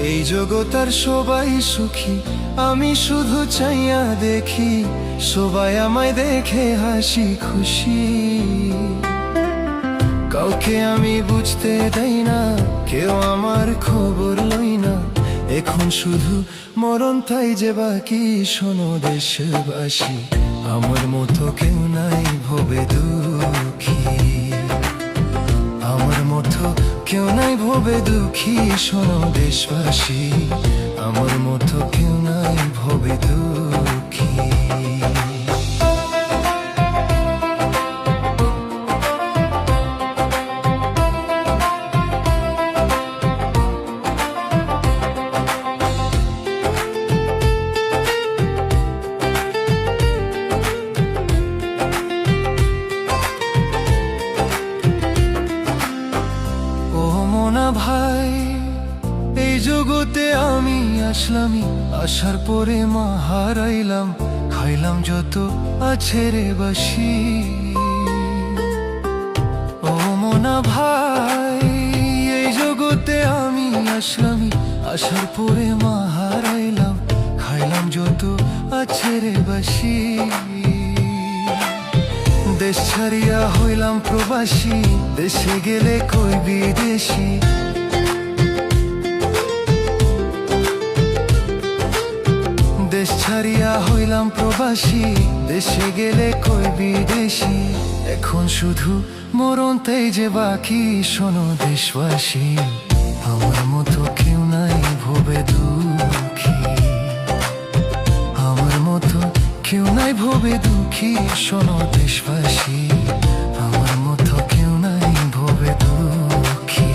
এই জগতার সবাই সুখী, আমি শুধু চাইয়া দেখি সবাই আমায় দেখে হাসি খুশি। কাউকে আমি বুঝতে দেই না, কেউ আমার খবর লই না। এখন শুধু মরণ তাই যে বাকি, শোনো দেশবাসী, আমার মতো কেউ নাই ভবে দুঃখী। আমার মতো কেউ নাই ভবে দুঃখী, শোনো দেশবাসী, আমার মতো কেউ নাই ভবে দুঃখী। ভাই, এই জগতে আমি আসলামই, আসার পরে মা হারাইলাম, খাইলাম যত আছে রে বাসি। ও মোনা ভাই, এই জগতে আমি আসলামই, আসার পরে মা হারাইলাম, খাইলাম যত আছে রে বাসি। দেশ ছাড়িয়া হইলাম প্রবাসী, দেশে গেলে কই বিদেশি। দেশ ছাড়িয়া হইলাম প্রবাসী, দেশে গেলে কই বিদেশি। এখন শুধু মরণ তাই যে বাকি, শোনো দেশবাসী, আমার মতো কেউ নাই ভবে দুঃখী। আমার মতো কেউ নাই ভবে দুঃখী, শোনো দেশবাসী, আমার মতো কেউ নাই ভবে দুঃখী।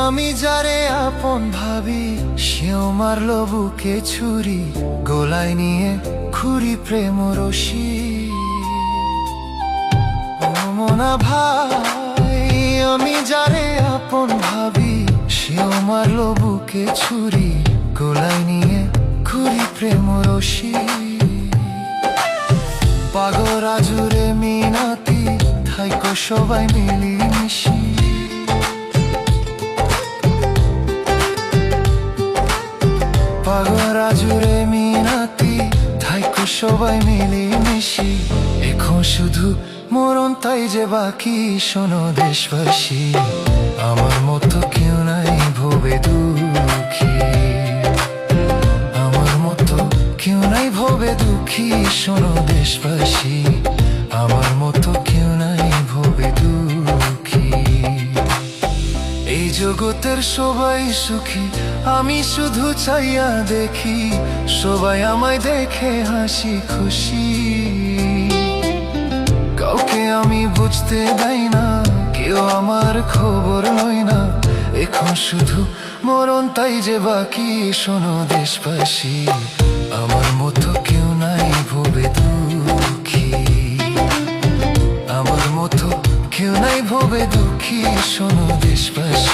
আমি যারে আপন ভাবি, সেও মারলো বুকে ছুরি, গলায় নিয়ে খুরি প্রেম রশি। ও মোনা ভাই, আমি যারে আপন ভাবি, সেও মারলো বুকে ছুরি, গলায় নিয়ে খুরি প্রেম রশি। পাগরা জুড়ে মিনাতি, থাইকো সবাই মিলিমিশি। পাগরা জুড়ে মিনাতি, থাইকো সবাই মিলিমিশি। এখন শুধু মরণ তাই যে বাকি, শোনো দেশবাসী, আমার মতো কেউ নাই ভবে দুঃখী। আমার মতো কেউ নাই ভবে দুঃখী, শোনো দেশবাসী, আমার মতো কেউ নাই ভবে দুঃখী। এই জগতের সবাই সুখী, আমি শুধু চাইয়া দেখি সবাই আমায় দেখে হাসি খুশি। কাউকে আমি বুঝতে দেই না, কেউ আমার খবর লয় না। এখন শুধু মরণ তাই যে বাকি, শোনো দেশবাসী, আমার মতো কেউ নাই ভবে দুঃখী। আমার মতো কেউ নাই ভবে দুঃখী, শোনো দেশবাসী।